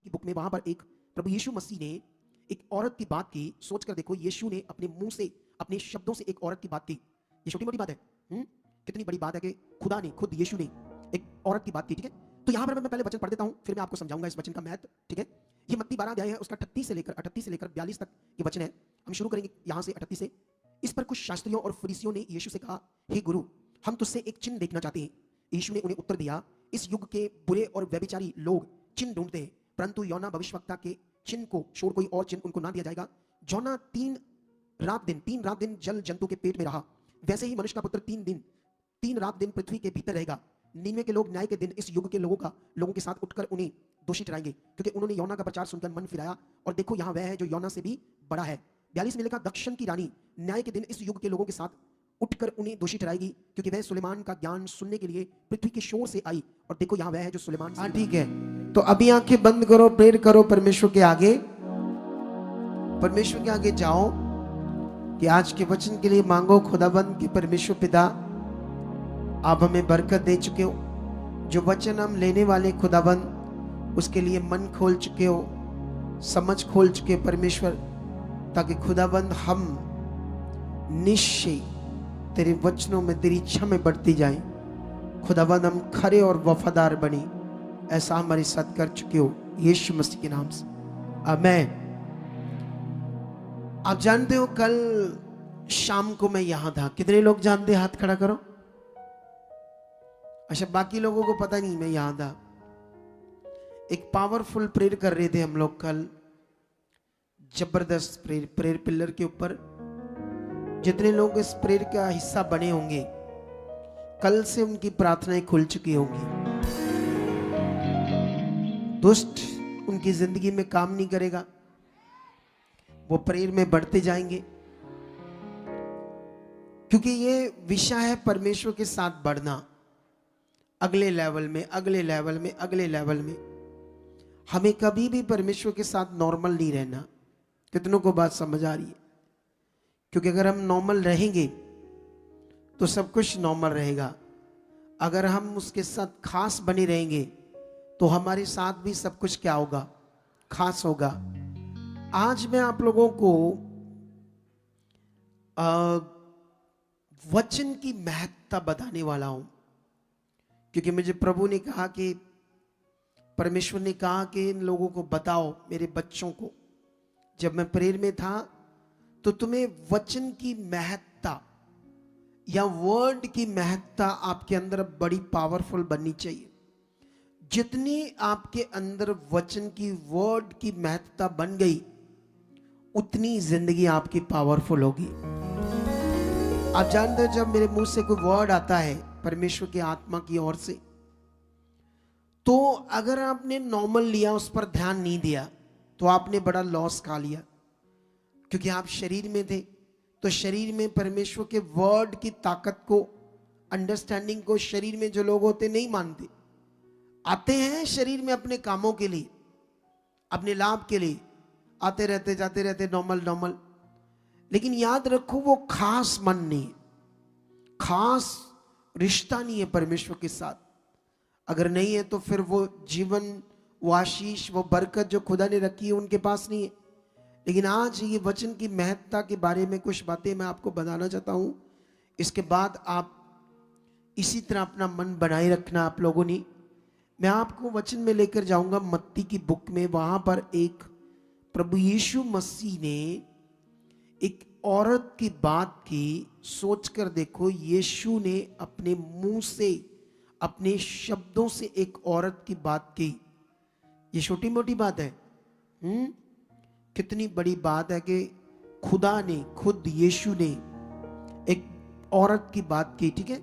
की बुक में वहां पर एक प्रभु यीशु मसीह ने एक औरत की बात की। सोच कर देखो, यीशु ने अपने मुंह से, अपने शब्दों से एक औरत की बात की। ये छोटी मोटी बात है। कितनी बड़ी बात है कि खुदा ने, खुद यीशु ने एक औरत की बात की। ठीक है, तो यहां पर मैं पहले वचन पढ़ देता हूं, फिर मैं आपको समझाऊंगा इस वचन का महत्व। ठीक है, ये मत्ती 12 अध्याय है, उसका 38 से लेकर 42 तक ये वचन है। हम शुरू करेंगे यहां से 38 से। इस पर कुछ शास्त्रियों और फरीसियों ने यीशु से कहा, हे गुरु, हम तुझसे एक चिन्ह देखना चाहते हैं। यीशु ने उन्हें उत्तर दिया, इस युग के बुरे और व्यभिचारी लोग चिन्ह ढूंढते हैं, परंतु योना भविष्यवक्ता के चिन्ह को छोड़ कोई और चिन्ह उनको ना दिया जाएगा। जोना तीन रात दिन जल जंतु के पेट में रहा, वैसे ही मनुष्य का पुत्र 3 रात दिन पृथ्वी के भीतर रहेगा। नीनवे के लोग न्याय के दिन इस युग के लोगों के साथ उठकर उन्हें दोषी ठहराएंगे, क्योंकि उन्होंने योना का प्रचार सुनकर मन फिराया, और देखो यहाँ वह है जो योना से भी बड़ा है। 42 में लिखा, दक्षिण की रानी न्याय के दिन इस युग के लोगों के साथ उठकर उन्हें दोषी ठहराएगी, क्योंकि वह सुलेमान का ज्ञान सुनने के लिए पृथ्वी के शोर से आई, और देखो यहाँ वह है जो सुलेमान। हाँ ठीक है, तो अभी आंखें बंद करो, प्रेयर करो परमेश्वर के आगे। परमेश्वर के आगे जाओ कि आज के वचन के लिए मांगो। खुदाबंद के परमेश्वर पिता, आप हमें बरकत दे चुके हो। जो वचन हम लेने वाले खुदाबंद, उसके लिए मन खोल चुके हो, समझ खोल चुके हो परमेश्वर, ताकि खुदाबंद हम निश्चय तेरे वचनों में, तेरी इच्छा में बढ़ती जाएं। खुदाबंद हम खरे और वफादार बने, ऐसा हमारे साथ कर चुके हो यीशु मसीह के नाम से, आमीन। आप जानते हो कल शाम को मैं यहां था। कितने लोग जानते, हाथ खड़ा करो। अच्छा, बाकी लोगों को पता नहीं मैं यहां था। एक पावरफुल प्रेयर कर रहे थे हम लोग कल, जबरदस्त प्रेयर पिलर के ऊपर। जितने लोग इस प्रेयर का हिस्सा बने होंगे, कल से उनकी प्रार्थनाएं खुल चुकी होंगी। दुष्ट उनकी जिंदगी में काम नहीं करेगा, वो प्रेयर में बढ़ते जाएंगे, क्योंकि ये विषय है परमेश्वर के साथ बढ़ना, अगले लेवल में, अगले लेवल में, अगले लेवल में। हमें कभी भी परमेश्वर के साथ नॉर्मल नहीं रहना। कितनों को बात समझ आ रही है? क्योंकि अगर हम नॉर्मल रहेंगे तो सब कुछ नॉर्मल रहेगा। अगर हम उसके साथ खास बने रहेंगे तो हमारे साथ भी सब कुछ क्या होगा? खास होगा। आज मैं आप लोगों को वचन की महत्ता बताने वाला हूं, क्योंकि मुझे प्रभु ने कहा कि, परमेश्वर ने कहा कि इन लोगों को बताओ, मेरे बच्चों को। जब मैं प्रेयर में था तो तुम्हें वचन की महत्ता या वर्ड की महत्ता आपके अंदर बड़ी पावरफुल बननी चाहिए। जितनी आपके अंदर वचन की, वर्ड की महत्ता बन गई, उतनी जिंदगी आपकी पावरफुल होगी। आप जानते हो, जब मेरे मुंह से कोई वर्ड आता है परमेश्वर की आत्मा की ओर से, तो अगर आपने नॉर्मल लिया, उस पर ध्यान नहीं दिया, तो आपने बड़ा लॉस खा लिया। क्योंकि आप शरीर में थे, तो शरीर में परमेश्वर के वर्ड की ताकत को, अंडरस्टैंडिंग को शरीर में जो लोग होते नहीं मानते। आते हैं शरीर में अपने कामों के लिए, अपने लाभ के लिए, आते रहते जाते रहते, नॉर्मल। लेकिन याद रखो, वो खास मन नहीं है, खास रिश्ता नहीं है परमेश्वर के साथ। अगर नहीं है तो फिर वो जीवन, वो आशीष, वो बरकत जो खुदा ने रखी है उनके पास नहीं है। लेकिन आज ये वचन की महत्ता के बारे में कुछ बातें मैं आपको बताना चाहता हूं। इसके बाद आप इसी तरह अपना मन बनाए रखना आप लोगों ने। मैं आपको वचन में लेकर जाऊंगा मत्ती की बुक में। वहां पर एक प्रभु यीशु मसीह ने एक औरत की बात की। सोचकर देखो, यीशु ने अपने मुंह से, अपने शब्दों से एक औरत की बात की। ये छोटी मोटी बात है? कितनी बड़ी बात है कि खुदा ने, खुद यीशु ने एक औरत की बात की। ठीक है,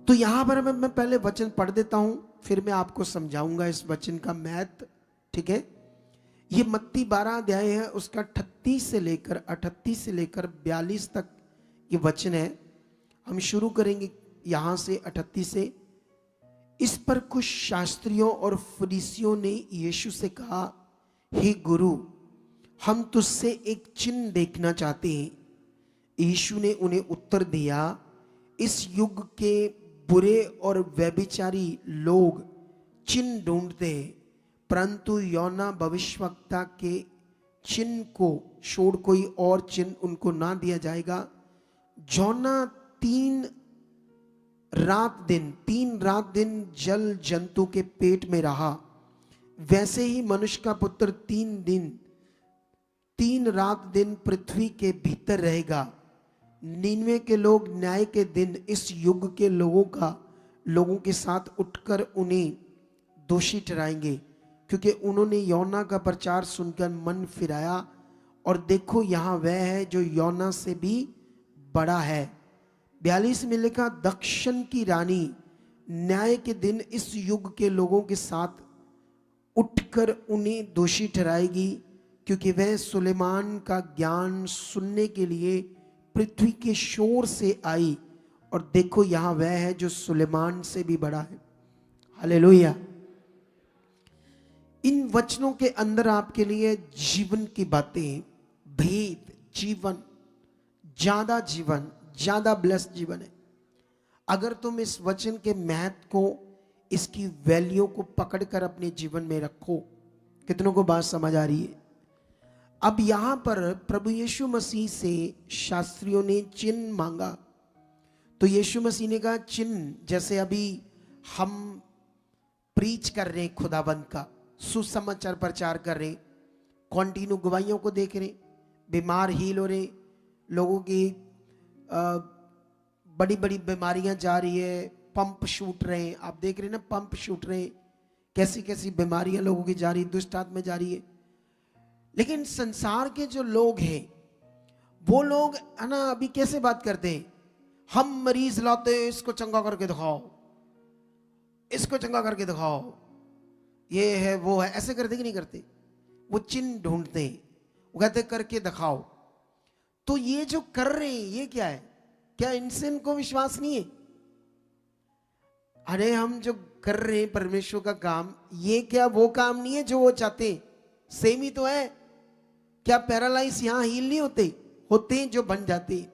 तो यहां पर मैं पहले वचन पढ़ देता हूं, फिर मैं आपको समझाऊंगा इस वचन का महत्व। ठीक है, ये मत्ती 12 अध्याय है, उसका 38 से लेकर 42 तक ये वचन है। हम शुरू करेंगे यहां से 38 से। इस पर कुछ शास्त्रियों और फरीसियों ने यीशु से कहा, हे गुरु, हम तुझसे एक चिन्ह देखना चाहते हैं। यीशु ने उन्हें उत्तर दिया, इस युग के बुरे और व्यभिचारी लोग चिन्ह ढूंढते हैं, परंतु योना भविष्यवक्ता के चिन्ह को छोड़ कोई और चिन्ह उनको ना दिया जाएगा। योना 3 रात दिन जल जंतु के पेट में रहा, वैसे ही मनुष्य का पुत्र 3 रात दिन पृथ्वी के भीतर रहेगा। निन्वे के लोग न्याय के दिन इस युग के लोगों के साथ उठकर उन्हें दोषी ठहराएंगे, क्योंकि उन्होंने योना का प्रचार सुनकर मन फिराया, और देखो यहाँ वह है जो योना से भी बड़ा है। 42 में लिखा, दक्षिण की रानी न्याय के दिन इस युग के लोगों के साथ उठकर उन्हें दोषी ठहराएगी, क्योंकि वह सुलेमान का ज्ञान सुनने के लिए पृथ्वी के शोर से आई, और देखो यहाँ वह है जो सुलेमान से भी बड़ा है। हालेलुया। इन वचनों के अंदर आपके लिए जीवन की बातें, भेद, ज्यादा ब्लेस्ड जीवन है। अगर तुम इस वचन के महत्व को, इसकी वैल्यू को पकड़कर अपने जीवन में रखो। कितनों को बात समझ आ रही है? अब यहां पर प्रभु यीशु मसीह से शास्त्रियों ने चिन्ह मांगा, तो यीशु मसीह ने कहा चिन्ह, जैसे अभी हम प्रीच कर रहे हैं, खुदाबंद का सुसमाचार प्रचार कर रहे, कॉन्टिन्यू गवाहियों को देख रहे, बीमार हील हो रहे, लोगों की बड़ी बड़ी बीमारियां जा रही है, पंप छूट रहे हैं, आप देख रहे हैं ना, पंप छूट रहे हैं, कैसी कैसी बीमारियां लोगों की जा रही, दुष्ट आत्मा जा रही है। लेकिन संसार के जो लोग हैं, वो लोग है ना, अभी कैसे बात करते हैं, हम मरीज लाते हैं, इसको चंगा करके दिखाओ, इसको चंगा करके दिखाओ, ये है वो है, ऐसे करते कि नहीं करते? वो चिन्ह ढूंढते हैं, वो कहते करके दिखाओ। तो ये जो कर रहे हैं, ये क्या है? क्या इनसे इनको विश्वास नहीं है? अरे हम जो कर रहे हैं परमेश्वर का काम, ये क्या वो काम नहीं है जो वो चाहते हैं? सेम ही तो है। क्या पैरालाइज यहां हील नहीं होते हैं जो बन जाते हैं?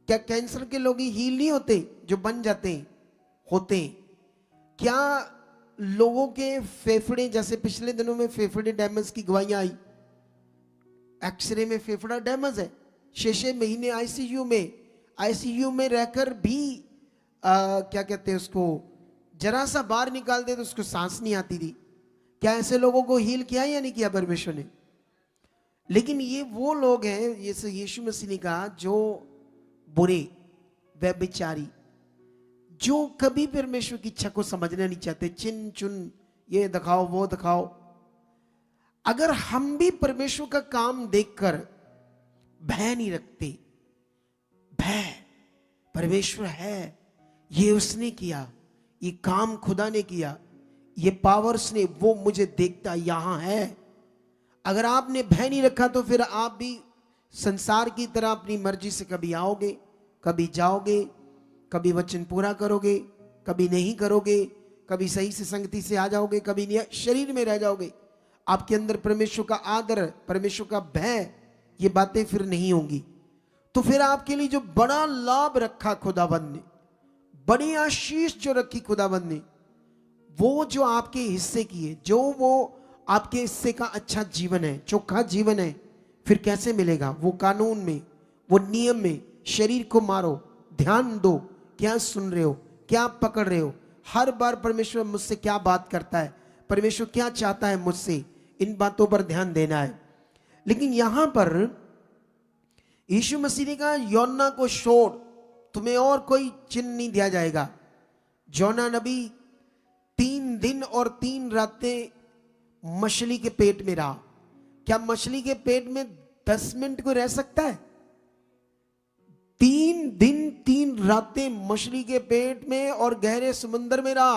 क्या कैंसर के लोग ही हील नहीं होते जो बन जाते हैं? होते हैं। क्या लोगों के फेफड़े, जैसे पिछले दिनों में फेफड़े डैमेज की गवाहियां आई, एक्सरे में फेफड़ा डैमेज है, 6 महीने आईसीयू में रहकर भी क्या कहते हैं उसको, जरा सा बाहर निकाल दे तो उसको सांस नहीं आती थी। क्या ऐसे लोगों को हील किया या नहीं किया परमेश्वर ने? लेकिन ये वो लोग हैं, जैसे यीशु मसीह ने कहा, जो बुरे, व्यभिचारी, जो कभी परमेश्वर की इच्छा को समझना नहीं चाहते, चिन्ह चुन, ये दिखाओ वो दिखाओ। अगर हम भी परमेश्वर का काम देखकर भय नहीं रखते, भय, परमेश्वर है, ये उसने किया, ये काम खुदा ने किया, ये पावर्स ने, वो मुझे देखता यहां है। अगर आपने भय नहीं रखा तो फिर आप भी संसार की तरह अपनी मर्जी से कभी आओगे, कभी जाओगे, कभी वचन पूरा करोगे, कभी नहीं करोगे, कभी सही से संगति से आ जाओगे, कभी नहीं, शरीर में रह जाओगे। आपके अंदर परमेश्वर का आदर, परमेश्वर का भय, ये बातें फिर नहीं होंगी। तो फिर आपके लिए जो बड़ा लाभ रखा खुदाबंद ने, बड़ी आशीष जो रखी खुदाबंद ने, वो जो आपके हिस्से की है, जो वो आपके हिस्से का अच्छा जीवन है, चोखा जीवन है, फिर कैसे मिलेगा? वो कानून में, वो नियम में, शरीर को मारो, ध्यान दो, क्या सुन रहे हो, क्या पकड़ रहे हो, हर बार परमेश्वर मुझसे क्या बात करता है, परमेश्वर क्या चाहता है मुझसे, इन बातों पर ध्यान देना है। लेकिन यहां पर यीशु मसीह ने कहा, योना को छोड़, तुम्हें और कोई चिन्ह नहीं दिया जाएगा। योना नबी 3 दिन और 3 रातें मछली के पेट में रहा। क्या मछली के पेट में 10 मिनट को रह सकता है? 3 दिन 3 रातें मछली के पेट में और गहरे समुद्र में रहा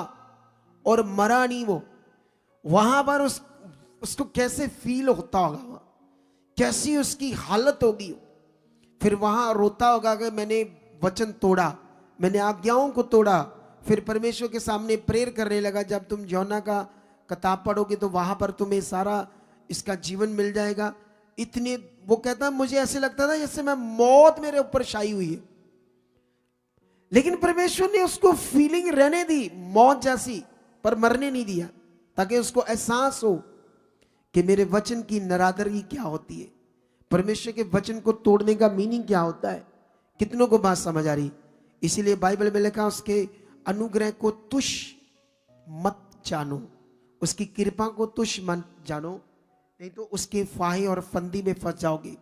और मरा नहीं वो। वहां पर उसको कैसे फील होता होगा, कैसी उसकी हालत होगी। फिर वहां रोता होगा कि मैंने वचन तोड़ा, मैंने आज्ञाओं को तोड़ा। फिर परमेश्वर के सामने प्रेयर करने लगा। जब तुम योना का किताब पढ़ोगे तो वहां पर तुम्हें सारा इसका जीवन मिल जाएगा। इतने, वो कहता, मुझे ऐसे लगता था जैसे मैं मौत मेरे ऊपर छाई हुई है, लेकिन परमेश्वर ने उसको फीलिंग रहने दी मौत जैसी, पर मरने नहीं दिया, ताकि उसको एहसास हो कि मेरे वचन की नरादरी क्या होती है, परमेश्वर के वचन को तोड़ने का मीनिंग क्या होता है। कितनों को बात समझ आ रही? इसीलिए बाइबल में लिखा, उसके अनुग्रह को तुच्छ मत जानो, उसकी कृपा को तुच्छ मत जानो, नहीं तो उसके फाहे और फंदी में फंस जाओगे।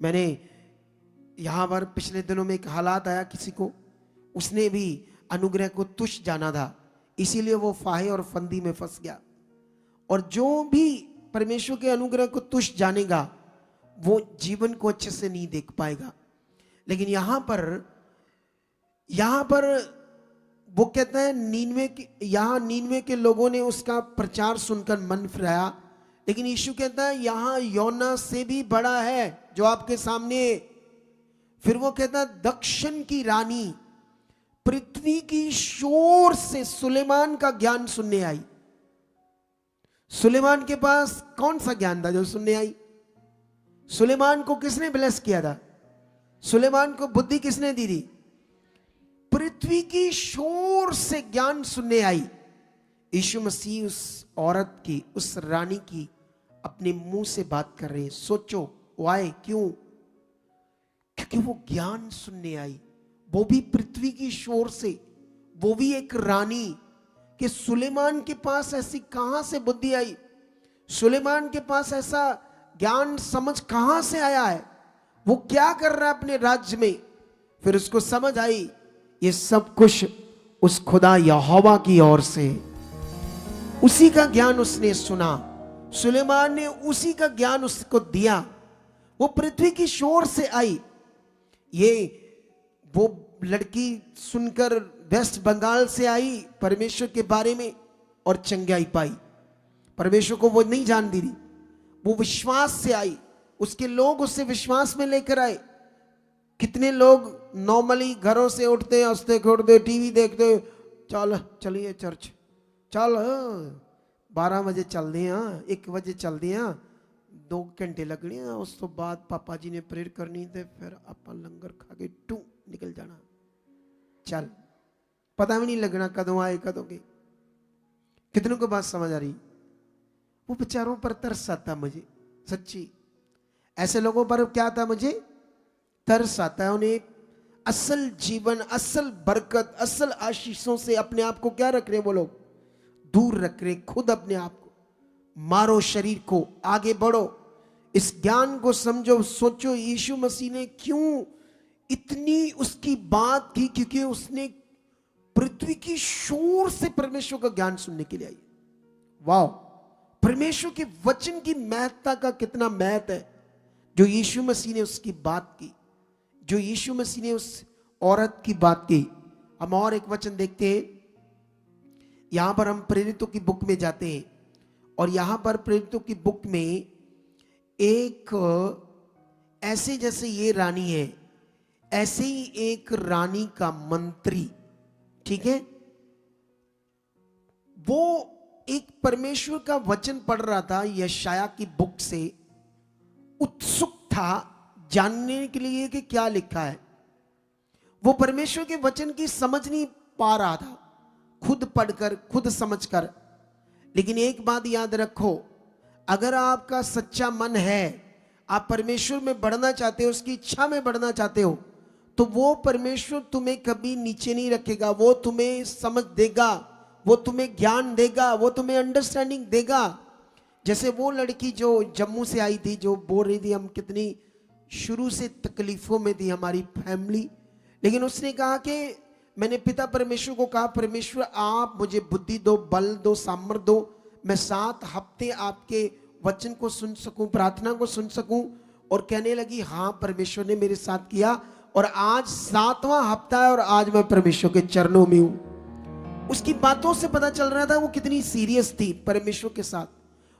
मैंने यहां पर पिछले दिनों में एक हालात आया, किसी को, उसने भी अनुग्रह को तुच्छ जाना था, इसीलिए वो फाहे और फंदी में फंस गया। और जो भी परमेश्वर के अनुग्रह को तुच्छ जानेगा वो जीवन को अच्छे से नहीं देख पाएगा। लेकिन यहां पर वो कहता है, नीनवे के लोगों ने उसका प्रचार सुनकर मन फिराया, लेकिन यीशु कहता है यहां योना से भी बड़ा है जो आपके सामने। फिर वो कहता है, दक्षिण की रानी पृथ्वी की शोर से सुलेमान का ज्ञान सुनने आई। सुलेमान के पास कौन सा ज्ञान था जो सुनने आई? सुलेमान को किसने ब्लेस किया था? सुलेमान को बुद्धि किसने दी थी? पृथ्वी की शोर से ज्ञान सुनने आई। यीशु मसीह उस औरत की, उस रानी की अपने मुंह से बात कर रहे हैं। सोचो वाई, क्यों? क्योंकि वो ज्ञान सुनने आई, वो भी पृथ्वी की शोर से, वो भी एक रानी। कि सुलेमान के पास ऐसी कहां से बुद्धि आई, सुलेमान के पास ऐसा ज्ञान समझ कहां से आया है, वो क्या कर रहा है अपने राज्य में। फिर उसको समझ आई ये सब कुछ उस खुदा यहोवा की ओर से, उसी का ज्ञान उसने सुना, सुलेमान ने उसी का ज्ञान उसको दिया, वो पृथ्वी की शोर से आई। ये वो लड़की सुनकर वेस्ट बंगाल से आई परमेश्वर के बारे में और चंगाई पाई। परमेश्वर को वो नहीं जानती थी, वो विश्वास से आई, उसके लोग उससे विश्वास में लेकर आए। कितने लोग नॉर्मली घरों से उठते हंसते खेलते टीवी देखते, चलिए चर्च, चल 12 बजे चल दिया, 1 बजे चल दिया, 2 घंटे लगने, उस तो बाद पापा जी ने प्रेयर करनी थे, फिर आप लंगर खा के टू निकल जाना, चल, पता भी नहीं लगना कदों आए कदों गए। कितनों को बात समझ आ रही? वो बेचारों पर तरस आता मुझे, सच्ची ऐसे लोगों पर क्या आता मुझे? तरस आता है। उन्हें असल जीवन, असल बरकत, असल आशीषों से अपने आप को क्या रख रहे? वो लोग दूर रख रहे। खुद अपने आप को मारो, शरीर को आगे बढ़ो, इस ज्ञान को समझो। सोचो यीशु मसीह ने क्यों इतनी उसकी बात की, क्योंकि उसने पृथ्वी की शोर से परमेश्वर का ज्ञान सुनने के लिए आई। वाह, परमेश्वर के वचन की महत्ता का कितना महत्व है जो यीशु मसीह ने उसकी बात की, जो यीशु मसीह ने उस औरत की बात की। हम और एक वचन देखते हैं, यहां पर हम प्रेरितों की बुक में जाते हैं और यहां पर प्रेरितों की बुक में एक ऐसे जैसे ये रानी है, ऐसे ही एक रानी का मंत्री, ठीक है, वो एक परमेश्वर का वचन पढ़ रहा था यशाया की बुक से, उत्सुक था जानने के लिए कि क्या लिखा है। वो परमेश्वर के वचन की समझ नहीं पा रहा था, खुद पढ़कर खुद समझकर। लेकिन एक बात याद रखो, अगर आपका सच्चा मन है, आप परमेश्वर में बढ़ना चाहते हो, उसकी इच्छा में बढ़ना चाहते हो, तो वो परमेश्वर तुम्हें कभी नीचे नहीं रखेगा। वो तुम्हें समझ देगा, वो तुम्हें ज्ञान देगा, वो तुम्हें अंडरस्टैंडिंग देगा। जैसे वो लड़की जो जम्मू से आई थी, जो बोल रही थी हम कितनी शुरू से तकलीफों में थी हमारी फैमिली, लेकिन उसने कहा कि मैंने पिता परमेश्वर को कहा, परमेश्वर आप मुझे बुद्धि दो, बल दो, सामर्थ दो, मैं 7 हफ्ते आपके वचन को सुन सकूं, प्रार्थना को सुन सकूं। और कहने लगी हाँ, परमेश्वर ने मेरे साथ किया और आज 7वां हफ्ता है और आज मैं परमेश्वर के चरणों में हूं। उसकी बातों से पता चल रहा था वो कितनी सीरियस थी परमेश्वर के साथ।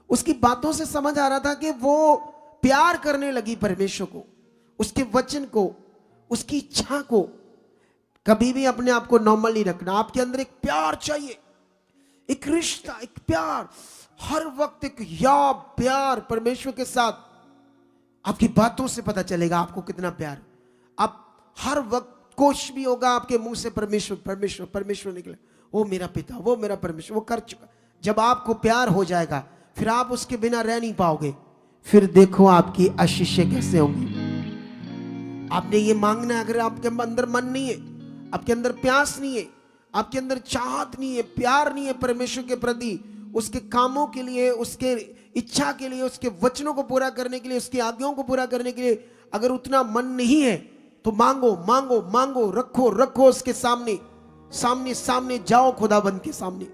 उसकी बातों से समझ आ रहा था कि वो प्यार करने लगी परमेश्वर को, उसके वचन को, उसकी इच्छा को। कभी भी अपने आप को नॉर्मल नहीं रखना, आपके अंदर एक प्यार चाहिए, एक रिश्ता, एक प्यार, हर वक्त एक प्यार परमेश्वर के साथ। आपकी बातों से पता चलेगा आपको कितना प्यार। आप हर वक्त कुछ भी होगा आपके मुंह से परमेश्वर परमेश्वर परमेश्वर निकले, वो मेरा पिता, वो मेरा परमेश्वर, वो कर चुका, जब आपको प्यार हो जाएगा फिर आप उसके बिना रह नहीं पाओगे। फिर देखो आपकी आशीषें कैसे होंगी। आपने ये मांगना है, अगर आपके अंदर मन नहीं है, आपके अंदर प्यास नहीं है, आपके अंदर चाहत नहीं है, प्यार नहीं है परमेश्वर के प्रति, उसके कामों के लिए, उसके इच्छा के लिए, उसके वचनों को पूरा करने के लिए, उसकी आज्ञाओं को पूरा करने के लिए अगर उतना मन नहीं है तो मांगो मांगो मांगो, रखो रखो उसके सामने, सामने सामने जाओ खुदाबंद के सामने।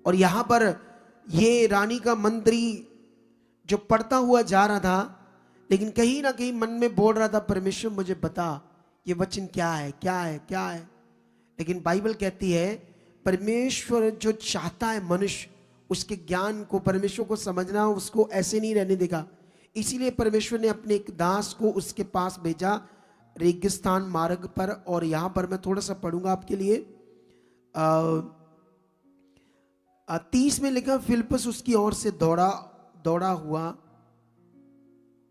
और यहां पर ये रानी का मंत्री जो पढ़ता हुआ जा रहा था, लेकिन कहीं ना कहीं मन में बोल रहा था, परमेश्वर मुझे बता ये वचन क्या है, क्या है, क्या है। लेकिन बाइबल कहती है परमेश्वर जो चाहता है मनुष्य उसके ज्ञान को, परमेश्वर को समझना, उसको ऐसे नहीं रहने देगा। इसीलिए परमेश्वर ने अपने एक दास को उसके पास भेजा रेगिस्तान मार्ग पर। और यहां पर मैं थोड़ा सा पढ़ूंगा आपके लिए। 30 में लिखा, फिलिप्पुस उसकी ओर से दौड़ा हुआ,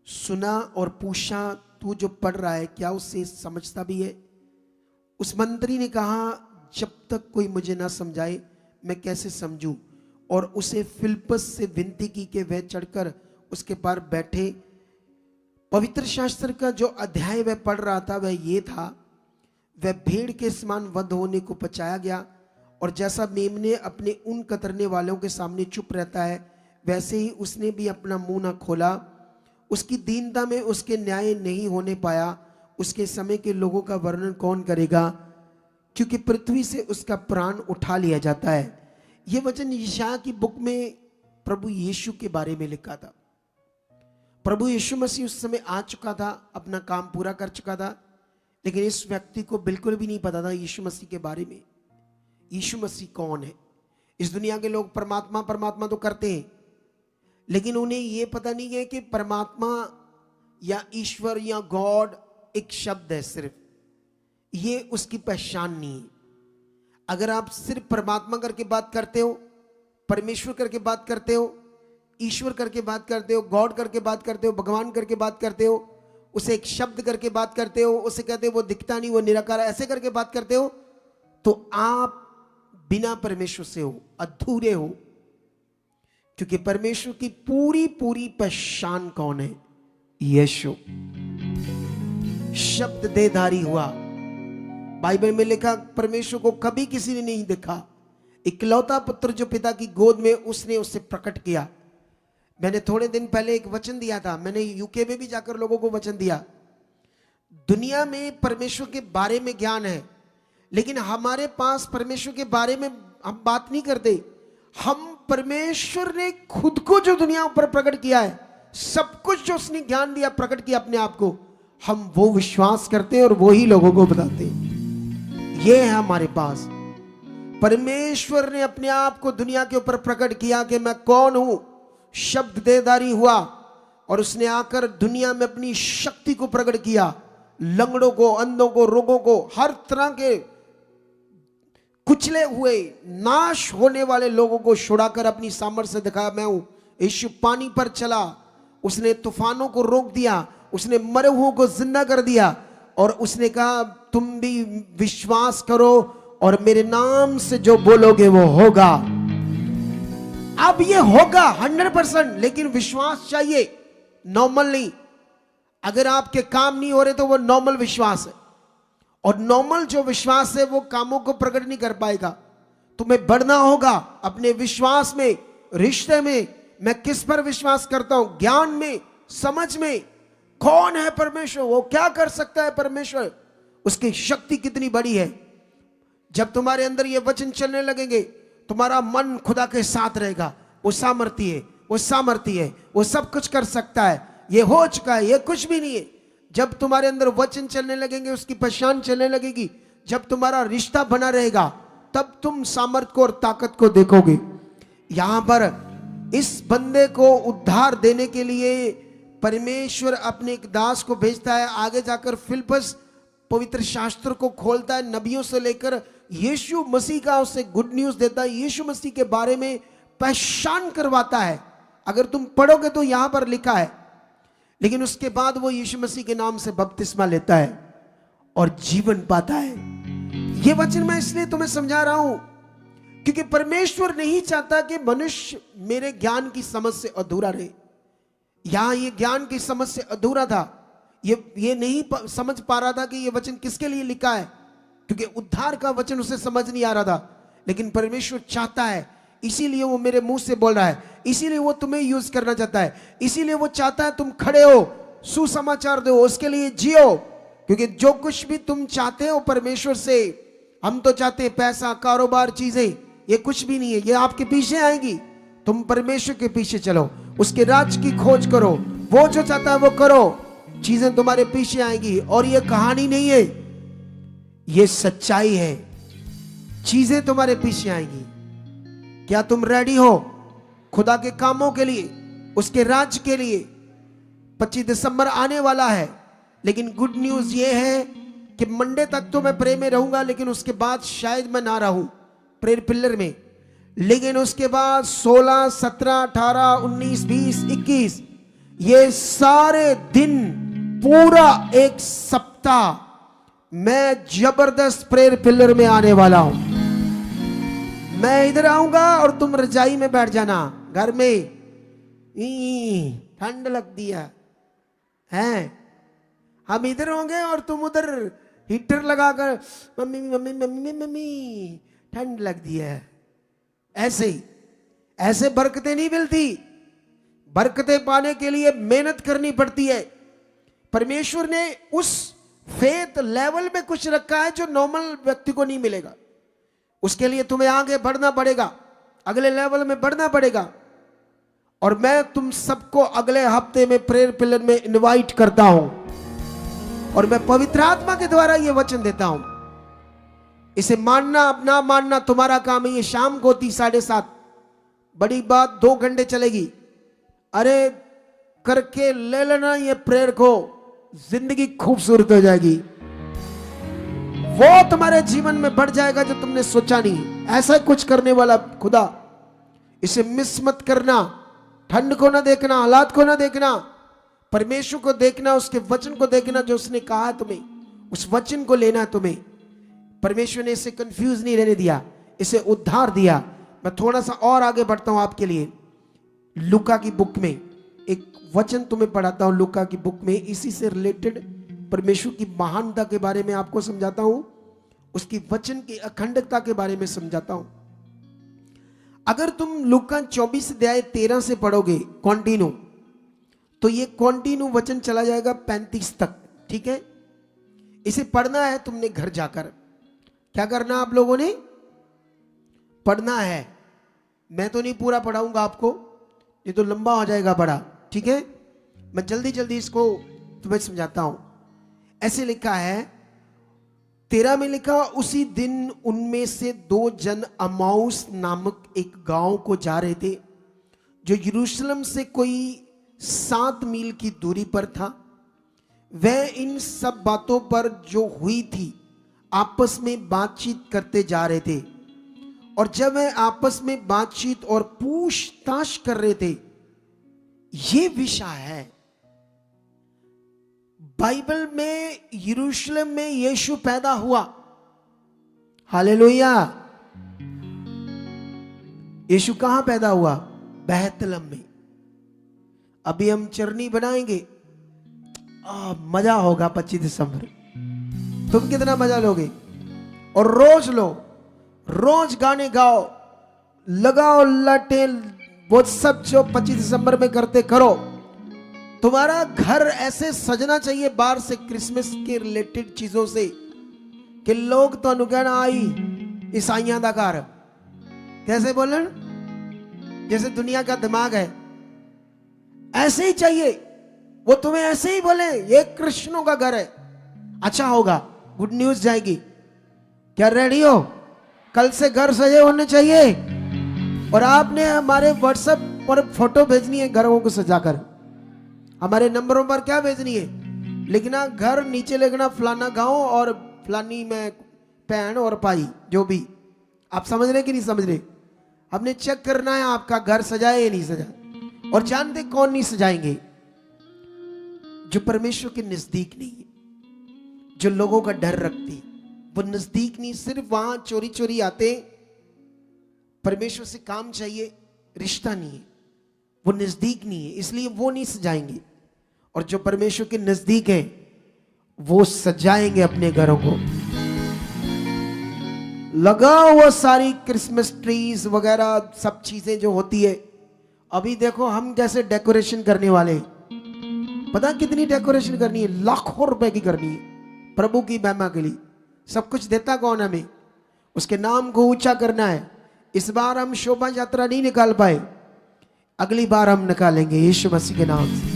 सुना और पूछा, तू जो पढ़ रहा है क्या उससे समझता भी है? उस मंत्री ने कहा, जब तक कोई मुझे ना समझाए मैं कैसे समझूं? और उसे फिलिप्पुस से विनती की कि वह चढ़कर उसके पार बैठे। पवित्र शास्त्र का जो अध्याय वह पढ़ रहा था वह ये था, वह भेड़ के समान वध होने को पचाया गया, और जैसा मेमने अपने ऊन कतरने वालों के सामने चुप रहता है वैसे ही उसने भी अपना मुंह न खोला। उसकी दीनता में उसके न्याय नहीं होने पाया। उसके समय के लोगों का वर्णन कौन करेगा, क्योंकि पृथ्वी से उसका प्राण उठा लिया जाता है। यह वचन यशायाह की बुक में प्रभु यीशु के बारे में लिखा था। प्रभु यीशु मसीह उस समय आ चुका था, अपना काम पूरा कर चुका था, लेकिन इस व्यक्ति को बिल्कुल भी नहीं पता था यीशु मसीह के बारे में। यीशु मसीह कौन है? इस दुनिया के लोग परमात्मा परमात्मा तो करते हैं, लेकिन उन्हें यह पता नहीं है कि परमात्मा या ईश्वर या गॉड एक शब्द है सिर्फ, ये उसकी पहचान नहीं है। अगर आप सिर्फ परमात्मा करके बात करते हो, परमेश्वर करके बात करते हो, ईश्वर करके बात करते हो, गॉड करके बात करते हो, भगवान करके बात करते हो, उसे एक शब्द करके बात करते हो, उसे कहते हो वो दिखता नहीं, वो निराकार, ऐसे करके बात करते हो, तो आप बिना परमेश्वर से हो, अधूरे हो। क्योंकि परमेश्वर की पूरी पूरी पहचान कौन है? यीशु। शब्द देहधारी हुआ। बाइबल में लिखा, परमेश्वर को कभी किसी ने नहीं देखा, इकलौता पुत्र जो पिता की गोद में, उसने उससे प्रकट किया। मैंने थोड़े दिन पहले एक वचन दिया था, मैंने यूके में भी जाकर लोगों को वचन दिया। दुनिया में परमेश्वर के बारे में ज्ञान है, लेकिन हमारे पास परमेश्वर के बारे में हम बात नहीं करते। हम परमेश्वर ने खुद को जो दुनिया पर प्रकट किया है, सब कुछ जो उसने ज्ञान दिया, प्रकट किया अपने आप को, हम वो विश्वास करते हैं और वो ही लोगों को बताते हैं। ये है हमारे पास। परमेश्वर ने अपने आप को दुनिया के ऊपर प्रकट किया कि मैं कौन हूं। शब्द देहधारी हुआ और उसने आकर दुनिया में अपनी शक्ति को प्रकट किया। लंगड़ों को, अंधों को, रोगों को, हर तरह के कुचले हुए, नाश होने वाले लोगों को छुड़ाकर अपनी सामर्थ्य से दिखाया, मैं हूं। यीशु पानी पर चला, उसने तूफानों को रोक दिया, उसने मरे हुओं को जिंदा कर दिया, और उसने कहा तुम भी विश्वास करो और मेरे नाम से जो बोलोगे वो होगा। अब ये होगा 100%, लेकिन विश्वास चाहिए, नॉर्मल नहीं। अगर आपके काम नहीं हो रहे तो वो नॉर्मल विश्वास है, और नॉर्मल जो विश्वास है वो कामों को प्रकट नहीं कर पाएगा। तुम्हें बढ़ना होगा अपने विश्वास में, रिश्ते में। मैं किस पर विश्वास करता हूं? ज्ञान में, समझ में। कौन है परमेश्वर? वो क्या कर सकता है परमेश्वर? उसकी शक्ति कितनी बड़ी है। जब तुम्हारे अंदर ये वचन चलने लगेंगे, तुम्हारा मन खुदा के साथ रहेगा। वो सामर्थ्य है, वो सामर्थ्य है, वो सब कुछ कर सकता है, ये हो चुका है, ये कुछ भी नहीं है। जब तुम्हारे अंदर वचन चलने लगेंगे, उसकी पहचान चलने लगेगी, जब तुम्हारा रिश्ता बना रहेगा, तब तुम सामर्थ्य को और ताकत को देखोगे। यहां पर इस बंदे को उद्धार देने के लिए परमेश्वर अपने एक दास को भेजता है। आगे जाकर फिलिप्पुस पवित्र शास्त्र को खोलता है, नबियों से लेकर यीशु मसीह का उसे गुड न्यूज देता है, यीशु मसीह के बारे में पहचान करवाता है। अगर तुम पढ़ोगे तो यहां पर लिखा है, लेकिन उसके बाद वो यीशु मसीह के नाम से बपतिस्मा लेता है और जीवन पाता है। यह वचन मैं इसलिए तुम्हें समझा रहा हूं क्योंकि परमेश्वर नहीं चाहता कि मनुष्य मेरे ज्ञान की समझ से अधूरा रहे। यहां ये ज्ञान की समझ से अधूरा था, ये नहीं समझ पा रहा था कि ये वचन किसके लिए लिखा है, क्योंकि उद्धार का वचन उसे समझ नहीं आ रहा था। लेकिन परमेश्वर चाहता है, इसीलिए वो मेरे मुंह से बोल रहा है, इसीलिए वो तुम्हें यूज करना चाहता है, इसीलिए वो चाहता है तुम खड़े हो, सुसमाचार दो, उसके लिए जियो। क्योंकि जो कुछ भी तुम चाहते हो परमेश्वर से, हम तो चाहते हैं पैसा, कारोबार, चीजें, ये कुछ भी नहीं है, ये आपके पीछे आएंगी। तुम परमेश्वर के पीछे चलो, उसके राज की खोज करो, वो जो चाहता है वो करो, चीजें तुम्हारे पीछे आएंगी। और ये कहानी नहीं है, ये सच्चाई है, चीजें तुम्हारे पीछे आएंगी। क्या तुम रेडी हो खुदा के कामों के लिए, उसके राज के लिए? 25 दिसंबर आने वाला है, लेकिन गुड न्यूज ये है कि मंडे तक तो मैं प्रे में रहूंगा, लेकिन उसके बाद शायद मैं ना रहूं प्रेयर पिलर में। लेकिन उसके बाद 16, 17, 18, 19, 20, 21 ये सारे दिन, पूरा एक सप्ताह मैं जबरदस्त प्रेयर पिलर में आने वाला हूं। मैं इधर आऊंगा और तुम रजाई में बैठ जाना घर में, ठंड लगती है। हम इधर होंगे और तुम उधर हीटर लगाकर मम्मी मम्मी मम्मी मम्मी ठंड लगती है। ऐसे ही, ऐसे बरकतें नहीं मिलती। बरकतें पाने के लिए मेहनत करनी पड़ती है। परमेश्वर ने उस फेथ लेवल में कुछ रखा है जो नॉर्मल व्यक्ति को नहीं मिलेगा। उसके लिए तुम्हें आगे बढ़ना पड़ेगा, अगले लेवल में बढ़ना पड़ेगा। और मैं तुम सबको अगले हफ्ते में प्रेयर पिलर में इनवाइट करता हूं, और मैं पवित्र आत्मा के द्वारा यह वचन देता हूं। इसे मानना अब ना मानना तुम्हारा काम है। ये शाम को होती 7:30, बड़ी बात 2 घंटे चलेगी। अरे करके ले लेना ये प्रेयर को, जिंदगी खूबसूरत हो जाएगी। वो तुम्हारे जीवन में बढ़ जाएगा जो तुमने सोचा नहीं। ऐसा कुछ करने वाला खुदा, इसे मिस मत करना। ठंड को ना देखना, हालात को ना देखना, परमेश्वर को देखना, उसके वचन को देखना जो उसने कहा है तुम्हें, उस वचन को लेना है तुम्हें। परमेश्वर ने इसे कंफ्यूज नहीं रहने दिया, इसे उद्धार दिया। मैं थोड़ा सा और आगे बढ़ता हूं आपके लिए। लूका की बुक में एक वचन तुम्हें पढ़ाता हूं, लूका की बुक में इसी से रिलेटेड परमेश्वर की महानता के बारे में आपको समझाता हूं, उसकी वचन की अखंडता के बारे में समझाता हूं। अगर तुम लूका 24 अध्याय 13 से पढ़ोगे कॉन्टिन्यू, तो ये कॉन्टिन्यू वचन चला जाएगा 35 तक। ठीक है, इसे पढ़ना है तुमने घर जाकर। क्या करना आप लोगों ने? पढ़ना है। मैं तो नहीं पूरा पढ़ाऊंगा आपको, ये तो लंबा हो जाएगा बड़ा। ठीक है, मैं जल्दी जल्दी इसको तुम्हें समझाता हूं। ऐसे लिखा है 13 में लिखा, उसी दिन उनमें से 2 जन अमाउस नामक एक गांव को जा रहे थे, जो यरूशलेम से कोई 7 मील की दूरी पर था। वह इन सब बातों पर जो हुई थी आपस में बातचीत करते जा रहे थे। और जब वह आपस में बातचीत और पूछताछ कर रहे थे, यह विषय है बाइबल में, यरूशलेम में यीशु पैदा हुआ। हालेलुया। यीशु कहां पैदा हुआ? बैतलहम में। अभी हम चरनी बनाएंगे, मजा होगा 25 दिसंबर। तुम कितना मजा लोगे? और रोज लो, रोज गाने गाओ, लगाओ लाटे, वो सब जो 25 दिसंबर में करते करो। तुम्हारा घर ऐसे सजना चाहिए बाहर से क्रिसमस के रिलेटेड चीजों से कि लोग तो अनुगण आई ईसाइयां दा घर। कैसे बोलन? जैसे दुनिया का दिमाग है, ऐसे ही चाहिए। वो तुम्हें ऐसे ही बोले ये कृष्णों का घर है, अच्छा होगा, गुड न्यूज जाएगी। क्या रेडी हो? कल से घर सजे होने चाहिए। और आपने हमारे व्हाट्सएप पर फोटो भेजनी है घरों को सजाकर। हमारे नंबरों पर क्या भेजनी है? लिखना घर, नीचे लिखना फलाना गांव और फलानी में बहन और भाई, जो भी। आप समझ रहे कि नहीं समझ रहे? हमने चेक करना है आपका घर सजा है या नहीं सजा। और जानते कौन नहीं सजाएंगे? जो परमेश्वर के नजदीक नहीं है, जो लोगों का डर रखते, वो नजदीक नहीं, सिर्फ वहां चोरी चोरी आते, परमेश्वर से काम चाहिए, रिश्ता नहीं है, वो नजदीक नहीं है, इसलिए वो नहीं सजाएंगे। और जो परमेश्वर के नजदीक है वो सजाएंगे अपने घरों को। लगा हुआ सारी क्रिसमस ट्रीज वगैरह सब चीजें जो होती है, अभी देखो हम कैसे डेकोरेशन करने वाले हैं। पता कितनी डेकोरेशन करनी है? लाखों रुपए की करनी है प्रभु की महिमा के लिए। सब कुछ देता कौन हमें? उसके नाम को ऊंचा करना है। इस बार हम शोभा यात्रा नहीं निकाल पाए, अगली बार हम निकालेंगे यीशु मसीह के नाम से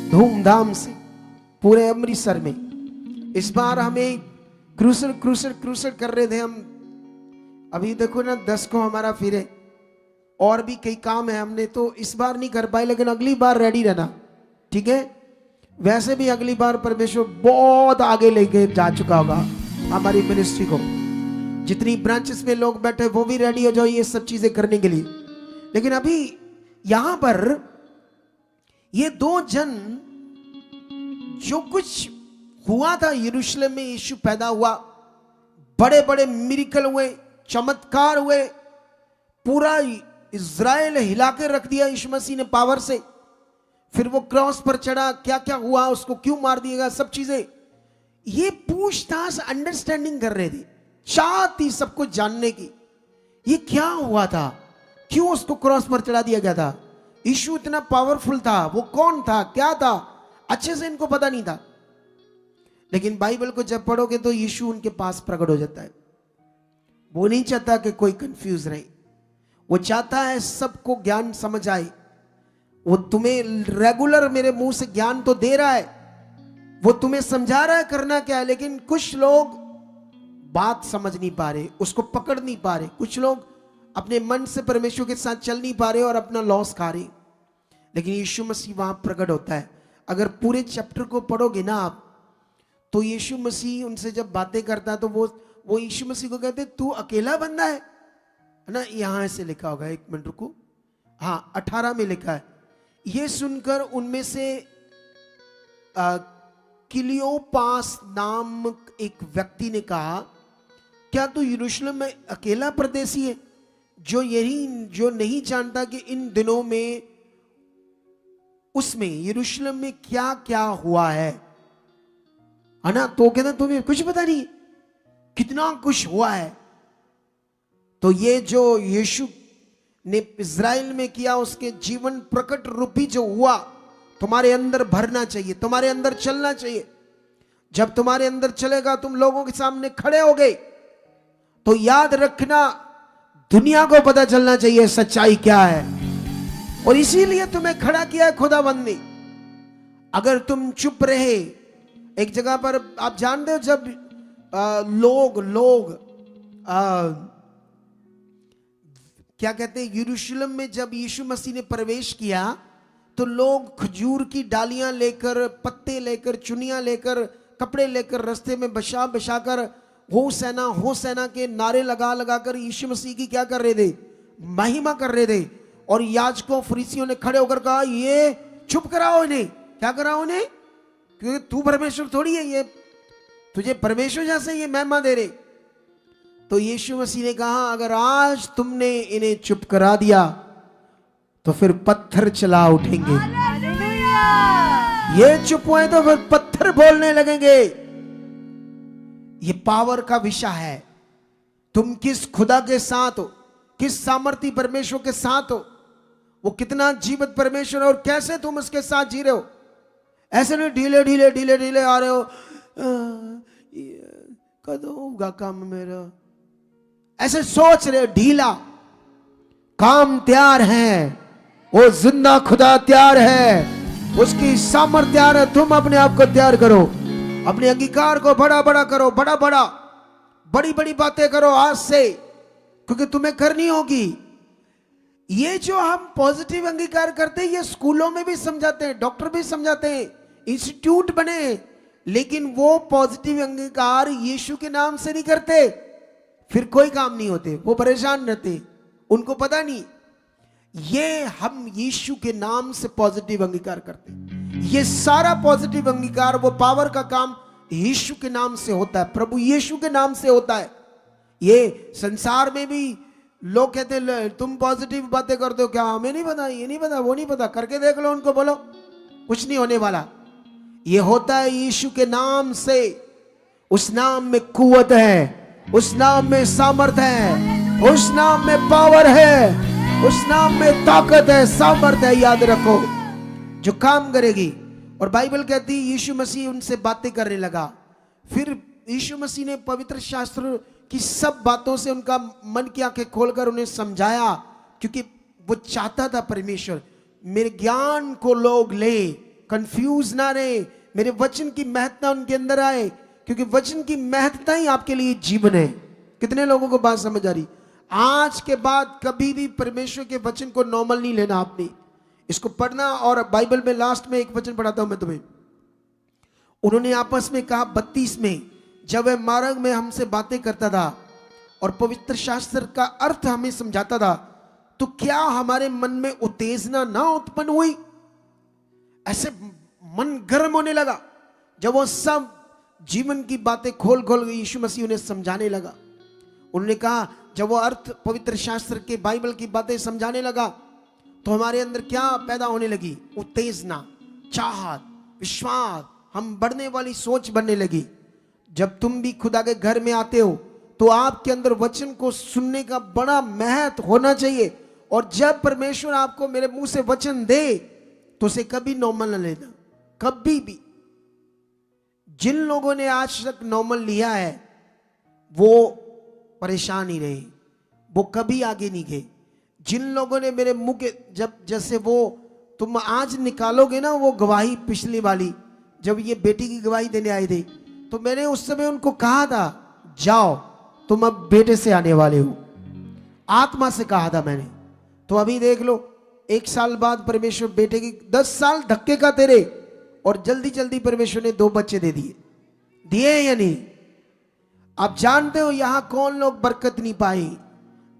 धूमधाम से पूरे अमृतसर में। इस बार हमें क्रूसर क्रूसर क्रूसर कर रहे थे हम, अभी देखो ना 10 को हमारा फिरे, और भी कई काम है, हमने तो इस बार नहीं कर पाए, लेकिन अगली बार रेडी रहना, ठीक है? वैसे भी अगली बार परमेश्वर बहुत आगे लेके जा चुका होगा हमारी मिनिस्ट्री को। जितनी ब्रांचेस में लोग बैठे वो भी रेडी हो जाओ ये सब चीजें करने के लिए। लेकिन अभी यहां पर ये 2 जन, जो कुछ हुआ था यरूशलेम में, यीशु पैदा हुआ, बड़े बड़े मिरेकल हुए, चमत्कार हुए, पूरा इज़राइल हिला के रख दिया यीशु मसीह ने पावर से। फिर वो क्रॉस पर चढ़ा, क्या क्या हुआ, उसको क्यों मार दिया गया, सब चीजें ये पूछताछ अंडरस्टैंडिंग कर रहे थे, चाहती सब कुछ जानने की। ये क्या हुआ था, क्यों उसको क्रॉस पर चढ़ा दिया गया था? यीशु इतना पावरफुल था, वो कौन था, क्या था, अच्छे से इनको पता नहीं था। लेकिन बाइबल को जब पढ़ोगे तो यीशु उनके पास प्रकट हो जाता है। वो नहीं चाहता कि कोई कंफ्यूज रहे, वो चाहता है सबको ज्ञान समझ आए। वो तुम्हें रेगुलर मेरे मुंह से ज्ञान तो दे रहा है, वो तुम्हें समझा रहा है करना क्या है, लेकिन कुछ लोग बात समझ नहीं पा रहे, उसको पकड़ नहीं पा रहे। कुछ लोग अपने मन से परमेश्वर के साथ चल नहीं पा रहे और अपना लॉस खा रहे। लेकिन यीशु मसीह वहां प्रकट होता है। अगर पूरे चैप्टर को पढ़ोगे ना आप, तो यीशु मसीह उनसे जब बातें करता है तो वो यीशु मसीह को कहते तू अकेला बंदा है ना। यहां से लिखा होगा, 1 मिनट रुको, हाँ 18 में लिखा है। ये सुनकर उनमें से क्लियोपास नामक एक व्यक्ति ने कहा, क्या तू यरूशलेम में अकेला परदेसी है, जो नहीं जानता कि इन दिनों में उसमें यरूशलेम में क्या क्या हुआ है ना? तो कहता तुम्हें कुछ पता नहीं, कितना कुछ हुआ है। तो ये जो यीशु ने इज़राइल में किया, उसके जीवन प्रकट रूपी जो हुआ, तुम्हारे अंदर भरना चाहिए, तुम्हारे अंदर चलना चाहिए। जब तुम्हारे अंदर चलेगा, तुम लोगों के सामने खड़े हो गए, तो याद रखना दुनिया को पता चलना चाहिए सच्चाई क्या है। और इसीलिए तुम्हें खड़ा किया है खुदावंद ने। अगर तुम चुप रहे एक जगह पर, आप जानते हो जब लोग क्या कहते हैं, यरूशलेम में जब यीशु मसीह ने प्रवेश किया तो लोग खजूर की डालियां लेकर, पत्ते लेकर, चुनियां लेकर, कपड़े लेकर रास्ते में बसा बसाकर हो सेना के नारे लगा लगा कर यीशु मसीह की क्या कर रहे थे, महिमा कर रहे थे। और याजकों फरीसियों ने खड़े होकर कहा, ये चुप कराओ इन्हें। क्या कराओ इन्हें? क्योंकि तू परमेश्वर थोड़ी है, ये तुझे परमेश्वर जैसे ये महिमा दे रहे। तो यीशु मसीह ने कहा, अगर आज तुमने इन्हें चुप करा दिया तो फिर पत्थर चला उठेंगे। ये चुप हुए तो फिर पत्थर बोलने लगेंगे। ये पावर का विषय है। तुम किस खुदा के साथ हो, किस सामर्थी परमेश्वर के साथ हो, वो कितना जीवित परमेश्वर है और कैसे तुम उसके साथ जी रहे हो। ऐसे नहीं ढीले ढीले ढीले ढीले आ रहे हो, कदों होगा काम मेरा, ऐसे सोच रहे हो। ढीला काम तैयार है, वो जिंदा खुदा तैयार है, उसकी सामर्थ तैयार है। तुम अपने आप को तैयार करो, अपने अंगीकार को बड़ा बड़ा करो, बड़ा बड़ा बड़ी बड़ी बातें करो आज से, क्योंकि तुम्हें करनी होगी। ये जो हम पॉजिटिव अंगीकार करते हैं, ये स्कूलों में भी समझाते हैं, डॉक्टर भी समझाते हैं, इंस्टीट्यूट बने, लेकिन वो पॉजिटिव अंगीकार यीशु के नाम से नहीं करते, फिर कोई काम नहीं होते, वो परेशान रहते, उनको पता नहीं। ये हम यीशु के नाम से पॉजिटिव अंगीकार करते हैं। ये सारा पॉजिटिव अंगीकार, वो पावर का काम यीशु के नाम से होता है, प्रभु यीशु के नाम से होता है। ये संसार में भी लोग कहते हैं तुम पॉजिटिव बातें करते हो क्या, हमें नहीं पता, ये नहीं पता, वो नहीं पता, करके देख लो, उनको बोलो कुछ नहीं होने वाला। ये होता है यीशु के नाम से। उस नाम में कुव्वत है, उस नाम में सामर्थ है, उस नाम में पावर है, उस नाम में ताकत है, सामर्थ है, याद रखो, जो काम करेगी। और बाइबल कहती है यीशु मसीह उनसे बातें करने लगा। फिर यीशु मसीह ने पवित्र शास्त्र की सब बातों से उनका मन की आंखें खोलकर उन्हें समझाया, क्योंकि वो चाहता था परमेश्वर मेरे ज्ञान को लोग ले, कंफ्यूज ना रहे, मेरे वचन की महत्ता उनके अंदर आए, क्योंकि वचन की महत्ता ही आपके लिए जीवन है। कितने लोगों को बात समझ आ रही? आज के बाद कभी भी परमेश्वर के वचन को नॉर्मल नहीं लेना आपने, इसको पढ़ना। और बाइबल में लास्ट में एक वचन पढ़ाता हूं मैं तुम्हें। उन्होंने आपस में कहा 32 में, जब वह मार्ग में हमसे बातें करता था और पवित्र शास्त्र का अर्थ हमें समझाता था, तो क्या हमारे मन में उत्तेजना ना उत्पन्न हुई? ऐसे मन गर्म होने लगा जब वो सब जीवन की बातें खोल खोल यीशु मसीह उन्हें समझाने लगा। उन्होंने कहा जब वो अर्थ पवित्र शास्त्र के बाइबल की बातें समझाने लगा तो हमारे अंदर क्या पैदा होने लगी? उत्तेजना, चाहत, विश्वास, हम बढ़ने वाली सोच बनने लगी। जब तुम भी खुदा के घर में आते हो तो आपके अंदर वचन को सुनने का बड़ा महत्व होना चाहिए। और जब परमेश्वर आपको मेरे मुंह से वचन दे तो उसे कभी नॉर्मल न लेना, कभी भी। जिन लोगों ने आज तक नॉर्मल लिया है वो परेशान ही रहे, वो कभी आगे नहीं गए। जिन लोगों ने मेरे मुंह के जब जैसे वो तुम आज निकालोगे ना वो गवाही पिछली वाली, जब ये बेटी की गवाही देने आए थे तो मैंने उस समय उनको कहा था जाओ तुम अब बेटे से आने वाले हो, आत्मा से कहा था मैंने। तो अभी देख लो 1 साल बाद परमेश्वर बेटे की 10 साल धक्के का तेरे, और जल्दी जल्दी परमेश्वर ने 2 बच्चे दे दिए या नहीं? आप जानते हो यहां कौन लोग बरकत नहीं पाए?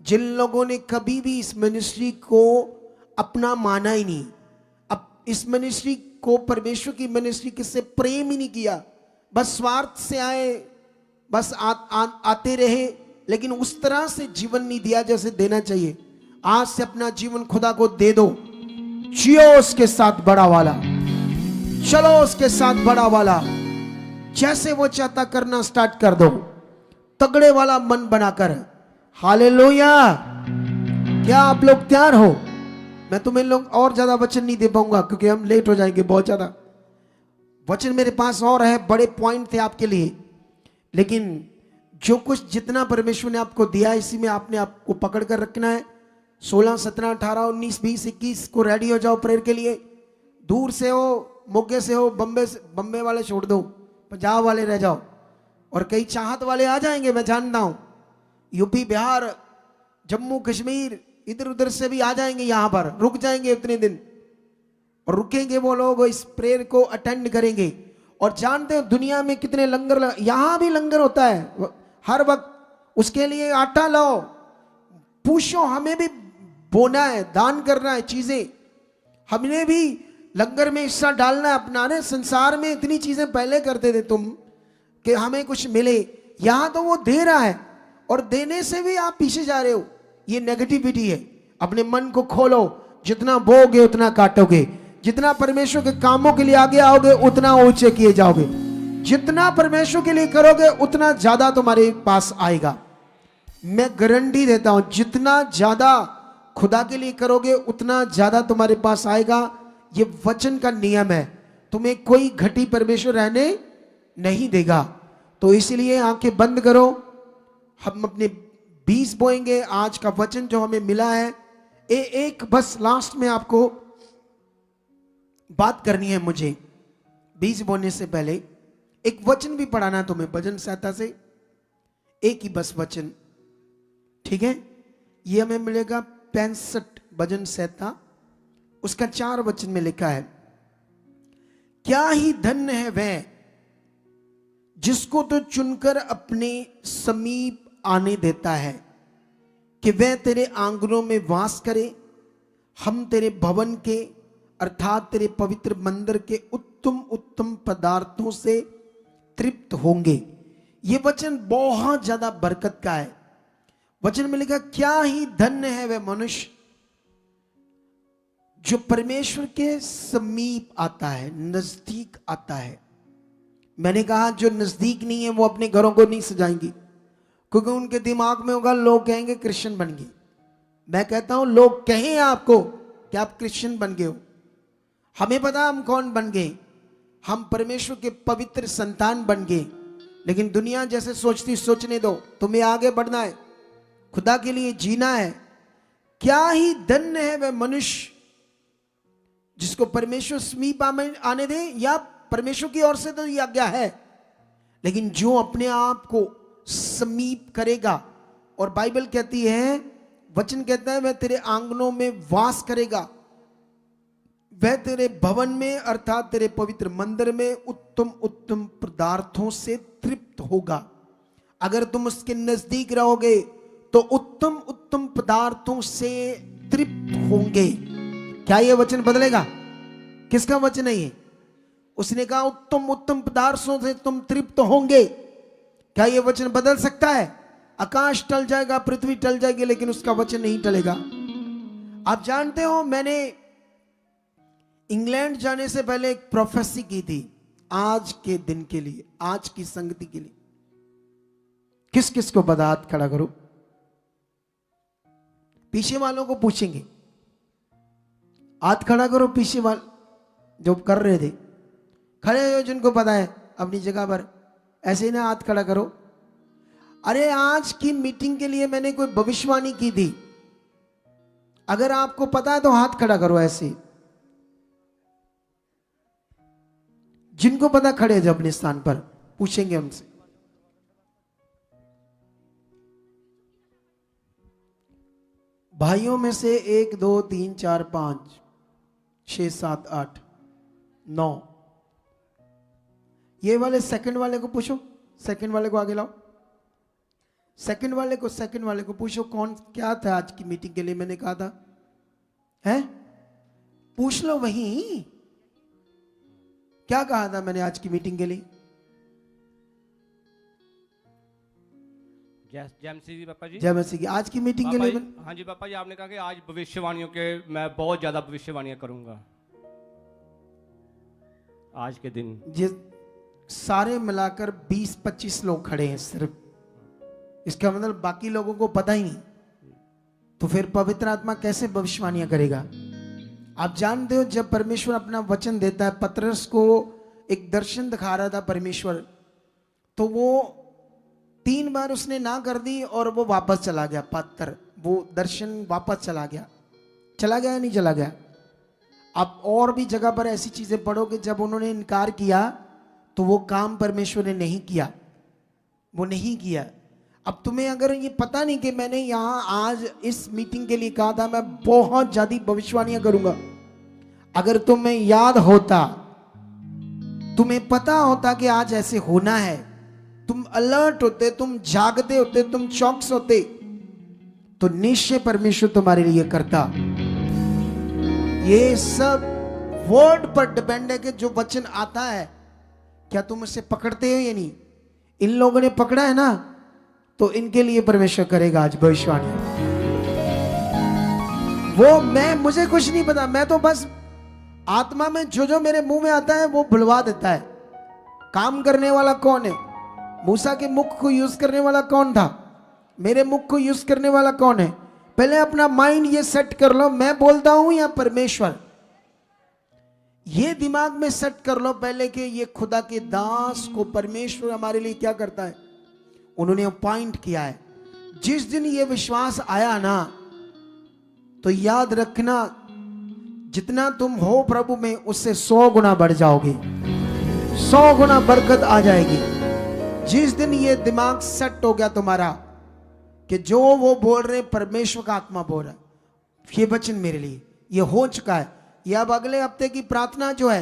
जिन लोगों ने कभी भी इस मिनिस्ट्री को अपना माना ही नहीं, अब इस मिनिस्ट्री को, परमेश्वर की मिनिस्ट्री किससे प्रेम ही नहीं किया, बस स्वार्थ से आए, बस आते रहे, लेकिन उस तरह से जीवन नहीं दिया जैसे देना चाहिए। आज से अपना जीवन खुदा को दे दो, जियो उसके साथ बड़ा वाला, चलो उसके साथ बड़ा वाला, जैसे वो चाहता करना स्टार्ट कर दो, तगड़े वाला मन बनाकर। हालेलुया! क्या आप लोग तैयार हो? मैं तुम्हें लोग और ज्यादा वचन नहीं दे पाऊंगा क्योंकि हम लेट हो जाएंगे बहुत ज्यादा। वचन मेरे पास और है, बड़े पॉइंट थे आपके लिए, लेकिन जो कुछ जितना परमेश्वर ने आपको दिया इसी में आपने आपको पकड़ कर रखना है। 16, 17, 18, 19, 20, 21 को रेडी हो जाओ प्रेयर के लिए। दूर से हो, मोगे से हो, बम्बे वाले छोड़ दो, पंजाब वाले रह जाओ, और कई चाहत वाले आ जाएंगे, मैं जानता हूं। यूपी, बिहार, जम्मू कश्मीर, इधर उधर से भी आ जाएंगे, यहां पर रुक जाएंगे उतने दिन, और रुकेंगे वो लोग इस प्रेयर को अटेंड करेंगे। और जानते हो दुनिया में कितने लंगर, यहां भी लंगर होता है हर वक्त। उसके लिए आटा लाओ, पूछो, हमें भी बोना है, दान करना है चीजें, हमने भी लंगर में हिस्सा डालना है अपना। ने संसार में इतनी चीजें पहले करते थे तुम कि हमें कुछ मिले, यहां तो वो दे रहा है और देने से भी आप पीछे जा रहे हो। ये नेगेटिविटी है। अपने मन को खोलो, जितना बोगे उतना काटोगे, जितना परमेश्वर के कामों के लिए आगे आओगे उतना ऊंचे किए जाओगे, जितना परमेश्वर के लिए करोगे उतना ज्यादा तुम्हारे पास आएगा। मैं गारंटी देता हूं, जितना ज्यादा खुदा के लिए करोगे उतना ज्यादा तुम्हारे पास आएगा। ये वचन का नियम है, तुम्हें कोई घटी परमेश्वर रहने नहीं देगा। तो इसीलिए आंखें बंद करो, हम अपने बीज बोएंगे। आज का वचन जो हमें मिला है, एक बस लास्ट में आपको बात करनी है मुझे। बीज बोने से पहले एक वचन भी पढ़ाना तुम्हें भजन संहिता से, एक ही बस वचन, ठीक है? ये हमें मिलेगा 65 भजन संहिता, उसका 4 वचन में लिखा है, क्या ही धन्य है वह जिसको तो चुनकर अपने समीप आने देता है, कि वह तेरे आंगनों में वास करे। हम तेरे भवन के अर्थात तेरे पवित्र मंदिर के उत्तम उत्तम पदार्थों से तृप्त होंगे। ये वचन बहुत ज्यादा बरकत का है। वचन में लिखा, क्या ही धन्य है वह मनुष्य जो परमेश्वर के समीप आता है, नजदीक आता है। मैंने कहा जो नजदीक नहीं है वो अपने घरों को नहीं सजाएंगी, क्योंकि उनके दिमाग में होगा लोग कहेंगे क्रिश्चियन बन गए। मैं कहता हूं लोग कहें आपको कि आप क्रिश्चियन बन गए हो, हमें पता हम कौन बन गए, हम परमेश्वर के पवित्र संतान बन गए। लेकिन दुनिया जैसे सोचती सोचने दो, तुम्हें आगे बढ़ना है, खुदा के लिए जीना है। क्या ही धन्य है वह मनुष्य जिसको परमेश्वर समीप आने दे, या परमेश्वर की ओर से तो यह आज्ञा है, लेकिन जो अपने आप को समीप करेगा। और बाइबल कहती है, वचन कहता है, वह तेरे आंगनों में वास करेगा, वह तेरे भवन में अर्थात तेरे पवित्र मंदिर में उत्तम उत्तम पदार्थों से तृप्त होगा। अगर तुम उसके नजदीक रहोगे तो उत्तम उत्तम पदार्थों से तृप्त होंगे। क्या यह वचन बदलेगा? किसका वचन है ये? उसने कहा उत्तम उत्तम पदार्थों से तुम तृप्त होंगे। क्या यह वचन बदल सकता है? आकाश टल जाएगा, पृथ्वी टल जाएगी, लेकिन उसका वचन नहीं टलेगा। आप जानते हो, मैंने इंग्लैंड जाने से पहले एक प्रोफेसी की थी आज के दिन के लिए, आज की संगति के लिए। किस किस को पता? हाथ खड़ा करो। पीछे वालों को पूछेंगे, हाथ खड़ा करो। पीछे वाले जो कर रहे थे खड़े हो, जिनको पता है अपनी जगह पर, ऐसे ही ना हाथ खड़ा करो। अरे आज की मीटिंग के लिए मैंने कोई भविष्यवाणी की थी, अगर आपको पता है तो हाथ खड़ा करो। ऐसे जिनको पता खड़े जो अपने स्थान पर, पूछेंगे उनसे। भाइयों में से 1 2 3 4 5 6 7 8 9, ये वाले सेकंड वाले को पूछो, सेकंड वाले को आगे लाओ। सेकंड वाले को पूछो कौन क्या था आज की मीटिंग के लिए मैंने कहा था, है? पूछ लो वहीं, क्या कहा था मैंने आज की मीटिंग के लिए? जय मसीह जी पापा जी। जय मसीह की। आज की मीटिंग के लिए हाँ जी पापा जी, आपने कहा कि आज भविष्यवाणियों के मैं बहुत ज्यादा भविष्यवाणियां करूंगा आज के दिन। ये सारे मिलाकर 20-25 लोग खड़े हैं सिर्फ, इसका मतलब बाकी लोगों को पता ही नहीं, तो फिर पवित्र आत्मा कैसे भविष्यवाणियां करेगा? आप जानते हो, जब परमेश्वर अपना वचन देता है, पतरस को एक दर्शन दिखा रहा था परमेश्वर, तो वो 3 बार उसने ना कर दी और वो वापस चला गया। पत्थर वो दर्शन वापस चला गया या नहीं चला गया? आप और भी जगह पर ऐसी चीजें पढ़ोगे, जब उन्होंने इनकार किया तो वो काम परमेश्वर ने नहीं किया, वो नहीं किया। अब तुम्हें अगर ये पता नहीं कि मैंने यहां आज इस मीटिंग के लिए कहा था मैं बहुत ज्यादा भविष्यवाणियां करूंगा, अगर तुम्हें याद होता, तुम्हें पता होता कि आज ऐसे होना है, तुम अलर्ट होते, तुम जागते होते, तुम चौकस होते, तो निश्चय परमेश्वर तुम्हारे लिए करता। ये सब वर्ड पर डिपेंड है कि जो वचन आता है क्या तुम उसे पकड़ते हो या नहीं। इन लोगों ने पकड़ा है ना, तो इनके लिए परमेश्वर करेगा आज भविष्यवाणी। वो मुझे कुछ नहीं पता, मैं तो बस आत्मा में जो मेरे मुंह में आता है वो बुलवा देता है। काम करने वाला कौन है? मूसा के मुख को यूज करने वाला कौन था? मेरे मुख को यूज करने वाला कौन है? पहले अपना माइंड ये सेट कर लो, मैं बोलता हूं या परमेश्वर? ये दिमाग में सेट कर लो पहले कि ये खुदा के दास को परमेश्वर हमारे लिए क्या करता है, उन्होंने अपॉइंट किया है। जिस दिन ये विश्वास आया ना, तो याद रखना, जितना तुम हो प्रभु में उससे 100 गुना बढ़ जाओगे, 100 गुना बरकत आ जाएगी। जिस दिन ये दिमाग सेट हो गया तुम्हारा कि जो वो बोल रहे परमेश्वर का आत्मा बोल रहा है, ये वचन मेरे लिए, ये हो चुका है, ये अब अगले हफ्ते की प्रार्थना जो है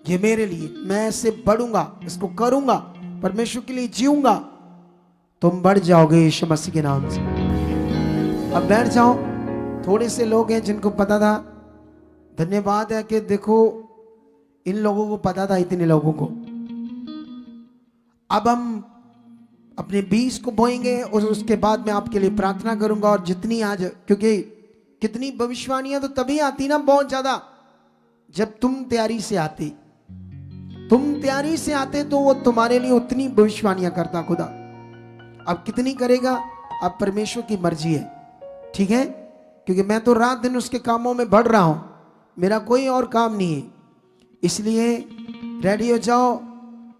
ये मेरे लिए, मैं इससे बढ़ूंगा, इसको करूंगा, परमेश्वर के लिए जीऊंगा, तुम बढ़ जाओगे यीशु मसीह के नाम से। अब बैठ जाओ। थोड़े से लोग हैं जिनको पता था, धन्यवाद है कि देखो इन लोगों को पता था, इतने लोगों को। अब हम अपने बीज को बोएंगे और उसके बाद मैं आपके लिए प्रार्थना करूंगा। और जितनी आज, क्योंकि कितनी भविष्यवाणियां तो तभी आती ना बहुत ज्यादा जब तुम तैयारी से आते। तुम तैयारी से आते तो वो तुम्हारे लिए उतनी भविष्यवाणियां करता खुदा। अब कितनी करेगा अब परमेश्वर की मर्जी है, ठीक है। क्योंकि मैं तो रात दिन उसके कामों में बढ़ रहा हूं, मेरा कोई और काम नहीं है। इसलिए रेडी हो जाओ,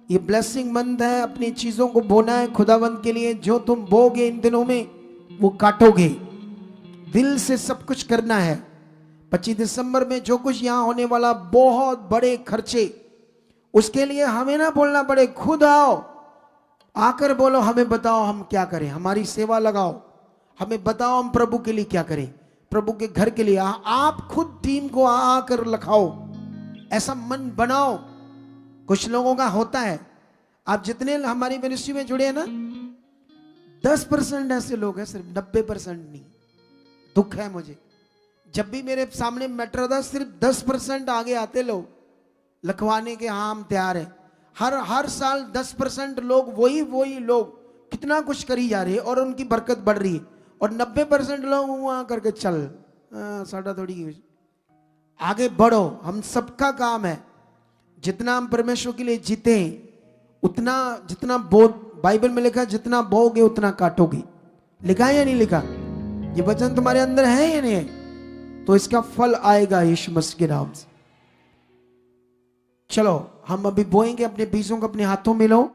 ये ब्लेसिंग मंथ है, अपनी चीजों को बोना है खुदावंत के लिए। जो तुम बोगे इन दिनों में वो काटोगे, दिल से सब कुछ करना है। 25 दिसंबर में जो कुछ यहां होने वाला बहुत बड़े खर्चे, उसके लिए हमें ना बोलना पड़े, खुद आओ, आकर बोलो हमें बताओ हम क्या करें, हमारी सेवा लगाओ, हमें बताओ हम प्रभु के लिए क्या करें, प्रभु के घर के लिए। आप खुद टीम को आकर लखाओ, ऐसा मन बनाओ। कुछ लोगों का होता है, आप जितने हमारी मिनिस्ट्री में जुड़े हैं ना, 10% ऐसे लोग हैं, सिर्फ 90% नहीं। दुख है मुझे, जब भी मेरे सामने मैटर होता सिर्फ 10% आगे आते लोग लखवाने के, हाँ हम तैयार हैं। हर साल 10% लोग, वही लोग कितना कुछ करी जा रहे हैं और उनकी बरकत बढ़ रही है, और 90% लोग वहां करके चल साढ़ा थोड़ी आगे बढ़ो। हम सबका काम है, जितना हम परमेश्वर के लिए जीते उतना, जितना बाइबल में लिखा जितना बोगे उतना काटोगे। लिखा है या नहीं लिखा? ये वचन तुम्हारे अंदर है या नहीं है? तो इसका फल आएगा यीशु मसीह के नाम से। चलो हम अभी बोएंगे, अपने बीजों को अपने हाथों में लो।